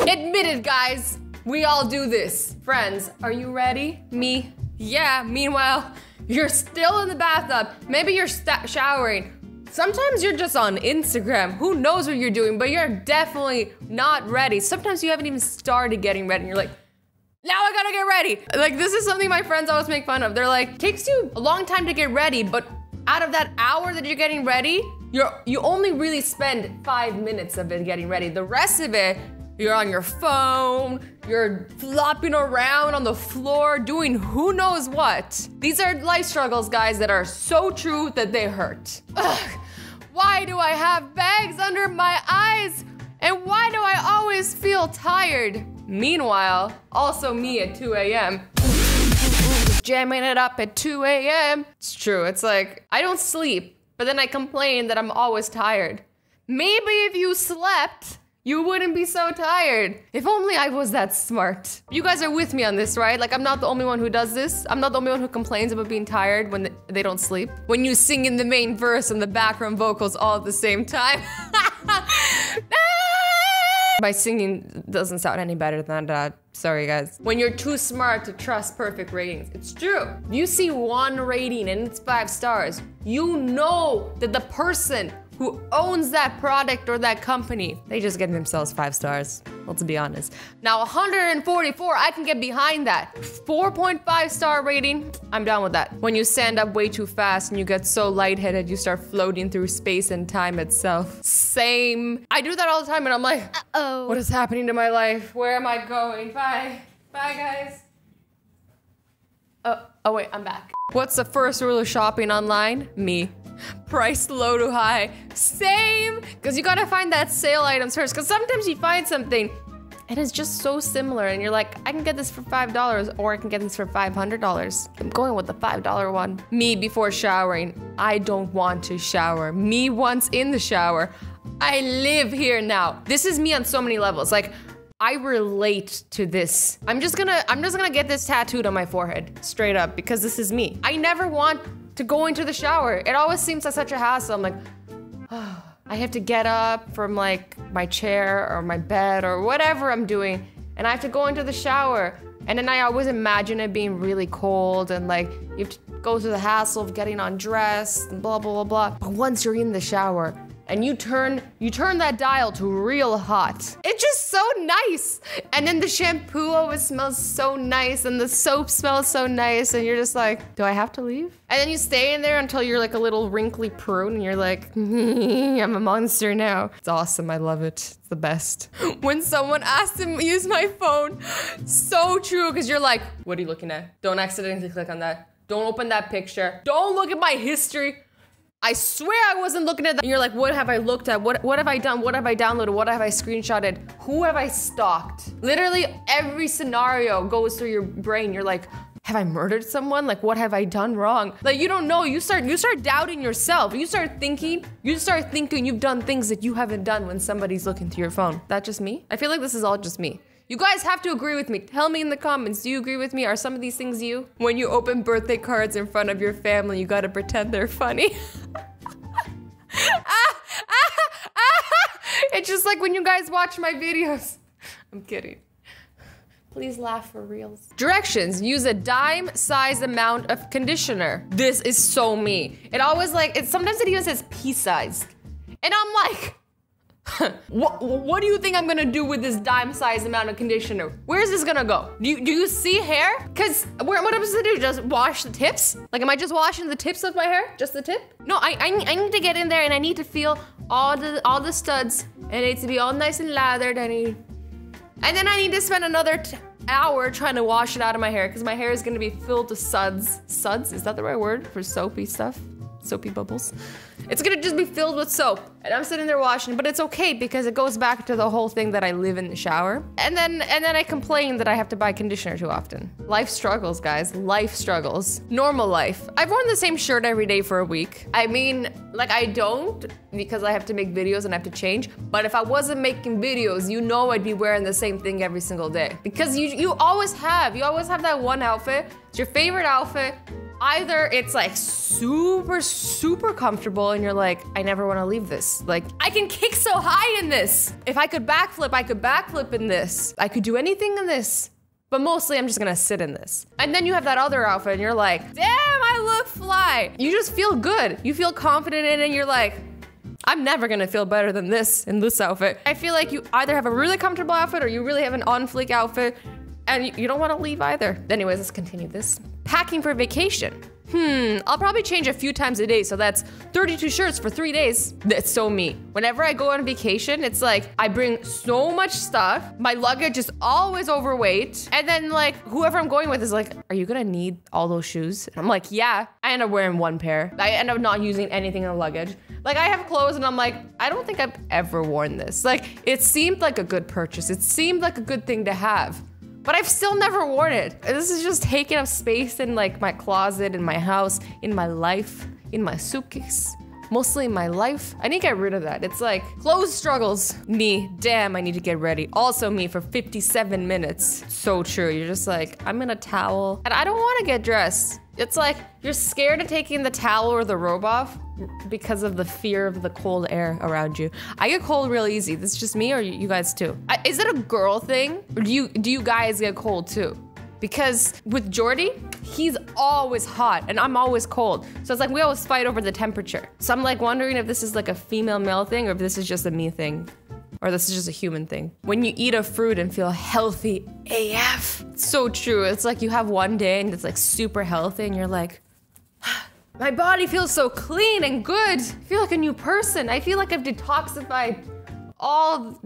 Admit it, guys. We all do this. Friends, are you ready? Me? Yeah, meanwhile, you're still in the bathtub. Maybe you're showering. Sometimes you're just on Instagram. Who knows what you're doing, but you're definitely not ready. Sometimes you haven't even started getting ready and you're like, now I gotta get ready. Like, this is something my friends always make fun of. They're like, it takes you a long time to get ready, but out of that hour that you're getting ready, you only really spend 5 minutes of it getting ready. The rest of it, you're on your phone, you're flopping around on the floor, doing who knows what. These are life struggles, guys, that are so true that they hurt. Ugh. Why do I have bags under my eyes? And why do I always feel tired? Meanwhile, also me at 2 a.m. Jamming it up at 2 a.m. It's true, it's like, I don't sleep, but then I complain that I'm always tired. Maybe if you slept, you wouldn't be so tired. If only I was that smart. You guys are with me on this, right? Like, I'm not the only one who does this. I'm not the only one who complains about being tired when they don't sleep. When you sing in the main verse and the background vocals all at the same time. My singing doesn't sound any better than that. Sorry, guys. When you're too smart to trust perfect ratings, it's true. You see 1 rating and it's 5 stars. You know that the person who owns that product or that company, they just give themselves 5 stars. Let's be honest. Now 144, I can get behind that. 4.5 star rating, I'm down with that. When you stand up way too fast and you get so lightheaded, you start floating through space and time itself. Same. I do that all the time and I'm like, uh-oh. What is happening to my life? Where am I going? Bye. Bye, guys. Oh wait, I'm back. What's the first rule of shopping online? Me. Price low to high. Same! Because you gotta find that sale items first. Because sometimes you find something and it's just so similar and you're like, I can get this for $5 or I can get this for $500. I'm going with the $5 one. Me before showering. I don't want to shower. Me once in the shower. I live here now. This is me on so many levels. Like, I relate to this. I'm just gonna get this tattooed on my forehead, straight up, because this is me. I never want to go into the shower. It always seems like such a hassle. I'm like, oh, I have to get up from like my chair or my bed or whatever I'm doing, and I have to go into the shower. And then I always imagine it being really cold and like you have to go through the hassle of getting undressed and blah, blah, blah, blah. But once you're in the shower, and you turn that dial to real hot. It's just so nice. And then the shampoo always smells so nice and the soap smells so nice and you're just like, do I have to leave? And then you stay in there until you're like a little wrinkly prune and you're like, I'm a monster now. It's awesome, I love it. It's the best. When someone asks to use my phone, so true, because you're like, what are you looking at? Don't accidentally click on that. Don't open that picture. Don't look at my history. I swear I wasn't looking at that. And you're like, what have I looked at? What have I done? What have I downloaded? What have I screenshotted? Who have I stalked? Literally every scenario goes through your brain. You're like, have I murdered someone? Like, what have I done wrong? Like, you don't know. You start doubting yourself. You start thinking you've done things that you haven't done when somebody's looking through your phone. That just me? I feel like this is all just me. You guys have to agree with me. Tell me in the comments, do you agree with me? Are some of these things you? When you open birthday cards in front of your family, you gotta pretend they're funny. It's just like when you guys watch my videos. I'm kidding. Please laugh for reals. Directions, use a dime-sized amount of conditioner. This is so me. It always like, sometimes it even says pea-sized. And I'm like, what do you think I'm gonna do with this dime-sized amount of conditioner? Where is this gonna go? Do you see hair? Cause what am I supposed to do? Just wash the tips? Like, am I just washing the tips of my hair? Just the tip? No, I need to get in there and I need to feel all the studs. It needs to be all nice and lathered. And then I need to spend another hour trying to wash it out of my hair because my hair is gonna be filled with suds. Suds? Is that the right word for soapy stuff? Soapy bubbles. It's gonna just be filled with soap. And I'm sitting there washing, but it's okay because it goes back to the whole thing that I live in the shower. And then I complain that I have to buy conditioner too often. Life struggles, guys. Life struggles. Normal life. I've worn the same shirt every day for a week. I mean, like, I don't because I have to make videos and I have to change. But if I wasn't making videos, you know I'd be wearing the same thing every single day. Because you always have that one outfit. It's your favorite outfit. Either it's like super, super comfortable and you're like, I never want to leave this. Like, I can kick so high in this. If I could backflip, I could backflip in this. I could do anything in this. But mostly I'm just gonna sit in this. And then you have that other outfit and you're like, damn, I look fly. You just feel good. You feel confident in it and you're like, I'm never gonna feel better than this in this outfit. I feel like you either have a really comfortable outfit or you really have an on fleek outfit and you don't wanna leave either. Anyways, let's continue this. Packing for vacation. I'll probably change a few times a day, so that's 32 shirts for 3 days. That's so me. Whenever I go on vacation, it's like, I bring so much stuff, my luggage is always overweight, and then like, whoever I'm going with is like, are you gonna need all those shoes? And I'm like, yeah. I end up wearing one pair. I end up not using anything in the luggage. Like, I have clothes and I'm like, I don't think I've ever worn this. Like, it seemed like a good purchase. It seemed like a good thing to have. But I've still never worn it. This is just taking up space in like my closet, in my house, in my life, in my suitcase. Mostly in my life. I need to get rid of that. It's like clothes struggles. Me, damn, I need to get ready. Also me for 57 minutes. So true. You're just like, I'm in a towel and I don't want to get dressed. It's like you're scared of taking the towel or the robe off because of the fear of the cold air around you. I get cold real easy. This is just me or you guys too? Is it a girl thing? Or do you guys get cold too? Because with Jordy, he's always hot and I'm always cold. So it's like we always fight over the temperature. So I'm like wondering if this is like a female male thing or if this is just a me thing. Or this is just a human thing. When you eat a fruit and feel healthy AF. It's so true. It's like you have one day and it's like super healthy and you're like, my body feels so clean and good. I feel like a new person. I feel like I've detoxified all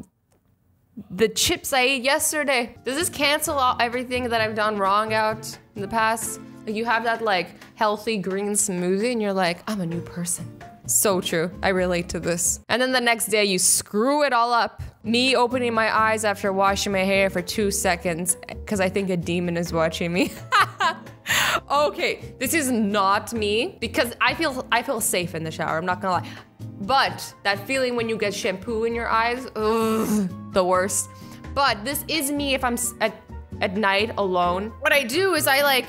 the chips I ate yesterday. Does this cancel out everything that I've done wrong out in the past? Like you have that like healthy green smoothie and you're like, I'm a new person. So true. I relate to this. And then the next day you screw it all up. Me opening my eyes after washing my hair for 2 seconds because I think a demon is watching me. Okay, this is not me because I feel safe in the shower. I'm not gonna lie. But that feeling when you get shampoo in your eyes, ugh, the worst. But this is me if I'm at night alone. What I do is I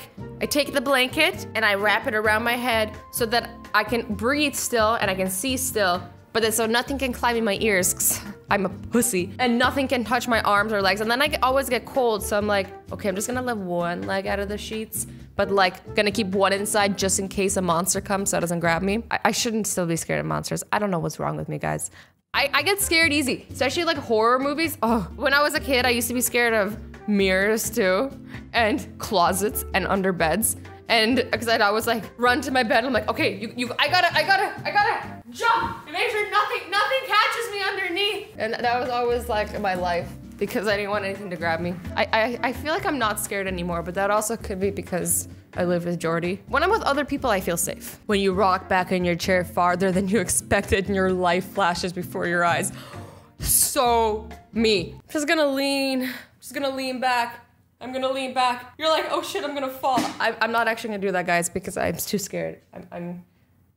take the blanket and I wrap it around my head so that I can breathe still and I can see still, but then so nothing can climb in my ears 'cause I'm a pussy and nothing can touch my arms or legs. And then I always get cold. So I'm like, okay, I'm just gonna let one leg out of the sheets, but like gonna keep one inside just in case a monster comes so it doesn't grab me. I shouldn't still be scared of monsters. I don't know what's wrong with me, guys. I get scared easy, especially like horror movies. Oh, when I was a kid, I used to be scared of mirrors too, and closets and under beds. And because I'd always like run to my bed, I'm like, okay, I gotta jump and make sure nothing catches me underneath. And that was always like my life because I didn't want anything to grab me. I feel like I'm not scared anymore, but that also could be because I live with Jordy. When I'm with other people, I feel safe. When you rock back in your chair farther than you expected and your life flashes before your eyes. So me. Just gonna lean back. I'm gonna lean back. You're like, oh shit, I'm gonna fall. I'm not actually gonna do that, guys, because I'm too scared.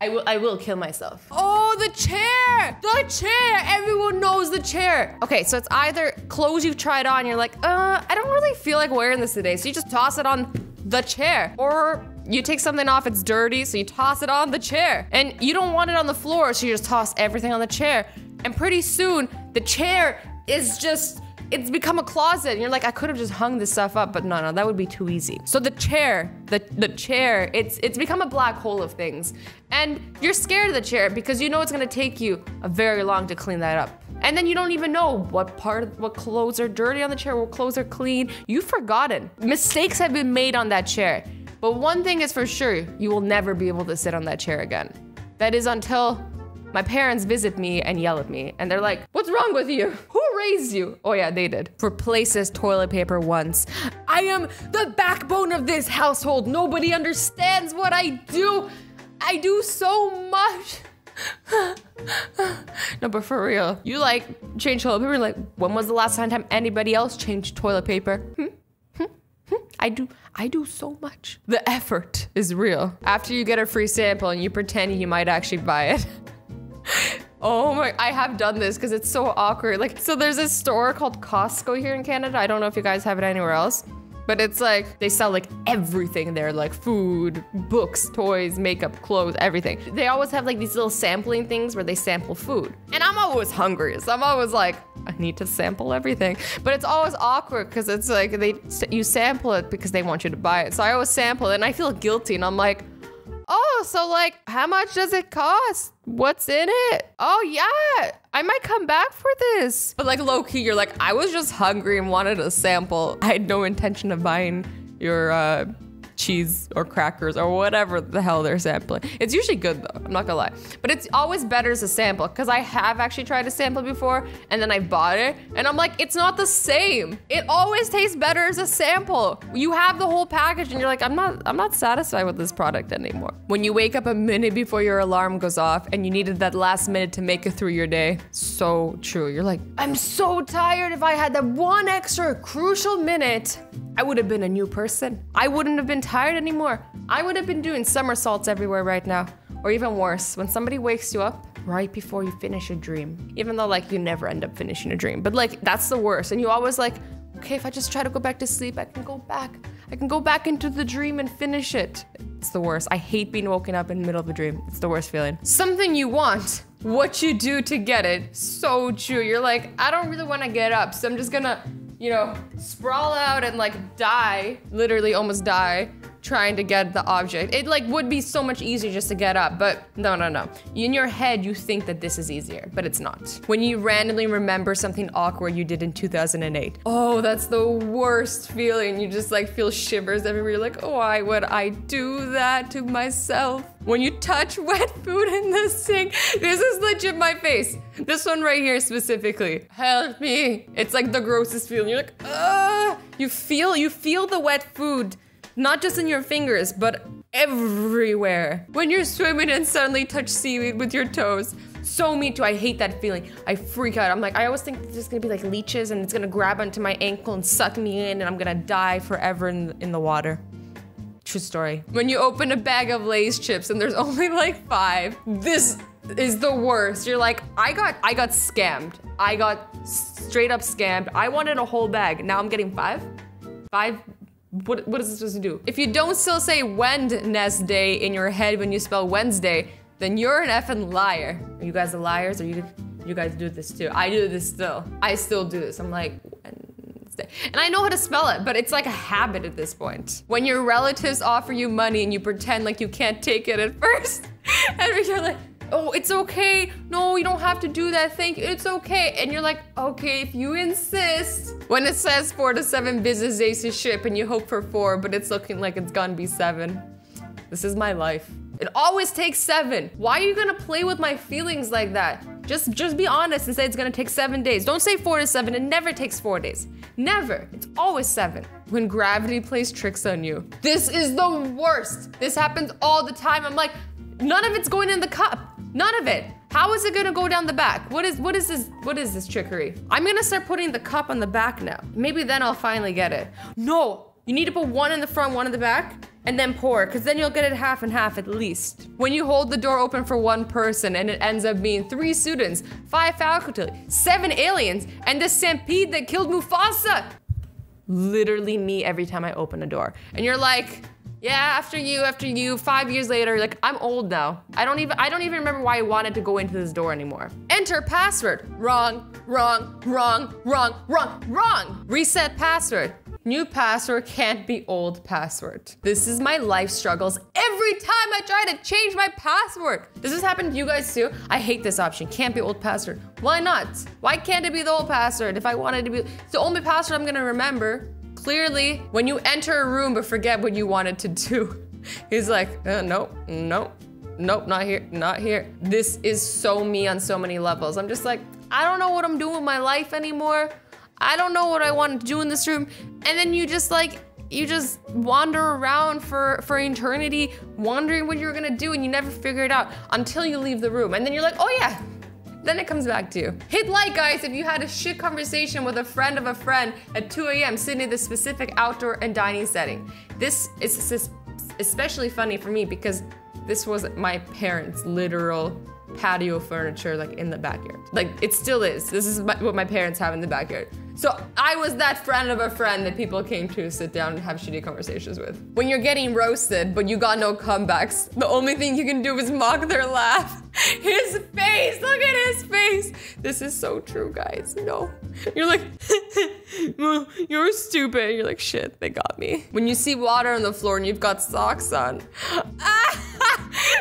I will kill myself. Oh, the chair! The chair! Everyone knows the chair. Okay, so it's either clothes you've tried on, you're like, I don't really feel like wearing this today, so you just toss it on the chair. Or you take something off, it's dirty, so you toss it on the chair. And you don't want it on the floor, so you just toss everything on the chair. And pretty soon, the chair is just, it's become a closet. And you're like, I could have just hung this stuff up, but no, that would be too easy. So the chair, it's become a black hole of things. And you're scared of the chair because you know it's gonna take you a very long to clean that up. And then you don't even know what clothes are dirty on the chair, what clothes are clean. You've forgotten. Mistakes have been made on that chair. But one thing is for sure, you will never be able to sit on that chair again. That is until my parents visit me and yell at me. And they're like, what's wrong with you? Who raised you? Oh yeah, they did. Replace this toilet paper once. I am the backbone of this household. Nobody understands what I do. I do so much. No, but for real, you like change toilet paper? Like, when was the last time anybody else changed toilet paper? I do so much. The effort is real. After you get a free sample and you pretend you might actually buy it. Oh my, I have done this because it's so awkward. Like, so there's this store called Costco here in Canada. I don't know if you guys have it anywhere else. but it's like they sell like everything there, like food, books, toys, makeup, clothes, everything. They always have like these little sampling things where they sample food. And I'm always hungry, so I'm always like, I need to sample everything. But it's always awkward because it's like you sample it because they want you to buy it. So I always sample it and I feel guilty and I'm like, oh, so like, how much does it cost? What's in it? Oh yeah, I might come back for this. But like low key, you're like, I was just hungry and wanted a sample. I had no intention of buying your cheese or crackers or whatever the hell they're sampling. It's usually good though, I'm not gonna lie. But it's always better as a sample because I have actually tried to sample before and then I bought it and I'm like, it's not the same. It always tastes better as a sample. You have the whole package and you're like, I'm not satisfied with this product anymore. When you wake up a minute before your alarm goes off and you needed that last minute to make it through your day. So true. You're like, I'm so tired. If I had that one extra crucial minute, I would have been a new person. I wouldn't have been tired anymore. I would have been doing somersaults everywhere right now. Or even worse, when somebody wakes you up right before you finish a dream. Even though like you never end up finishing a dream, but like that's the worst. And you always like, okay, if I just try to go back to sleep, I can go back into the dream and finish it. It's the worst. I hate being woken up in the middle of a dream. It's the worst feeling. Something you want, what you do to get it. So true. You're like, I don't really want to get up, so I'm just gonna, you know, sprawl out and like die, literally almost die, trying to get the object. It like would be so much easier just to get up, but no. In your head, you think that this is easier, but it's not. When you randomly remember something awkward you did in 2008. Oh, that's the worst feeling. You just like feel shivers everywhere. You're like, why would I do that to myself? When you touch wet food in the sink, this is legit my face. This one right here specifically. Help me. It's like the grossest feeling. You're like, ugh. You feel the wet food, not just in your fingers, but everywhere. When you're swimming and suddenly touch seaweed with your toes. So me too, I hate that feeling. I freak out. I'm like, I always think there's gonna be like leeches and it's gonna grab onto my ankle and suck me in and I'm gonna die forever in the water. True story. When you open a bag of Lay's chips and there's only like 5, this is the worst. You're like, I got scammed. I got straight up scammed. I wanted a whole bag. Now I'm getting 5? 5? What is this supposed to do? If you don't still say Wednesday in your head when you spell Wednesday, then you're an effing liar. Are you guys the liars or you guys do this too? I do this still. I still do this. I'm like, Wednesday. And I know how to spell it, but it's like a habit at this point. When your relatives offer you money and you pretend like you can't take it at first, and you're like, oh, it's okay. No, you don't have to do that. Thank you. It's okay. And you're like, okay, if you insist. When it says 4 to 7 business days to ship and you hope for 4, but it's looking like it's gonna be 7. This is my life. It always takes 7. Why are you gonna play with my feelings like that? Just be honest and say it's gonna take 7 days. Don't say 4 to 7. It never takes 4 days. Never. It's always 7. When gravity plays tricks on you. This is the worst. This happens all the time. I'm like, none of it's going in the cup. None of it. How is it gonna go down the back? What is this trickery? I'm gonna start putting the cup on the back now. Maybe then I'll finally get it. No, you need to put 1 in the front, 1 in the back, and then pour, because then you'll get it half and half at least. When you hold the door open for 1 person and it ends up being 3 students, 5 faculty, 7 aliens, and the stampede that killed Mufasa. Literally me every time I open a door. And you're like, yeah, after you, 5 years later, you're like, I'm old now. I don't even remember why I wanted to go into this door anymore. Enter password. Wrong. Reset password. New password can't be old password. This is my life struggles every time I try to change my password. Does this happen to you guys too? I hate this option. Can't be old password. Why not? Why can't it be the old password if I wanted to be? It's the only password I'm gonna remember. Clearly, when you enter a room but forget what you wanted to do, he's like, nope, not here. This is so me on so many levels. I'm just like, I don't know what I'm doing with my life anymore. I don't know what I want to do in this room. And then you just wander around for eternity, wondering what you're gonna do, and you never figure it out until you leave the room. And then you're like, oh yeah. Then it comes back to you. Hit like, guys, if you had a shit conversation with a friend of a friend at 2 a.m. sitting in the specific outdoor and dining setting. This is especially funny for me because this was my parents' literal patio furniture, like in the backyard. Like, it still is. This is what my parents have in the backyard. So I was that friend of a friend that people came to sit down and have shitty conversations with. When you're getting roasted, but you got no comebacks, the only thing you can do is mock their laugh. His face, look at his face. This is so true, guys. No. You're like, you're stupid. You're like, shit, they got me. When you see water on the floor and you've got socks on.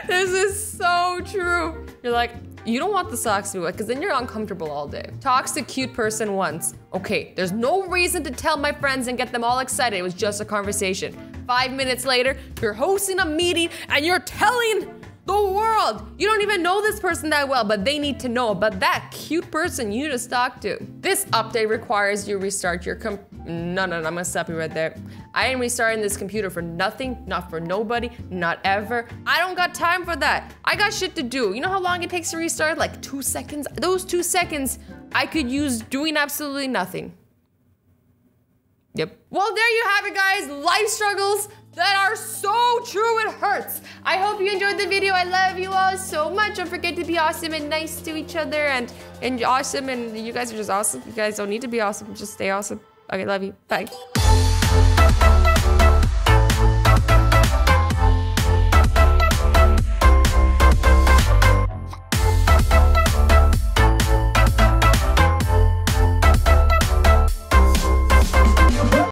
This is so true. You're like, you don't want the socks to be wet because then you're uncomfortable all day. Talks to cute person once. Okay, there's no reason to tell my friends and get them all excited. It was just a conversation. 5 minutes later, you're hosting a meeting and you're telling the world. You don't even know this person that well, but they need to know about that cute person you just talked to. This update requires you restart your No, I'm gonna stop you right there. I ain't restarting this computer for nothing, not for nobody, not ever. I don't got time for that. I got shit to do. You know how long it takes to restart? Like 2 seconds? Those 2 seconds I could use doing absolutely nothing. Yep. Well, there you have it, guys. Life struggles that are so true, it hurts. I hope you enjoyed the video. I love you all so much. Don't forget to be awesome and nice to each other and awesome, and you guys are just awesome. You guys don't need to be awesome, just stay awesome. Okay, love you. Bye.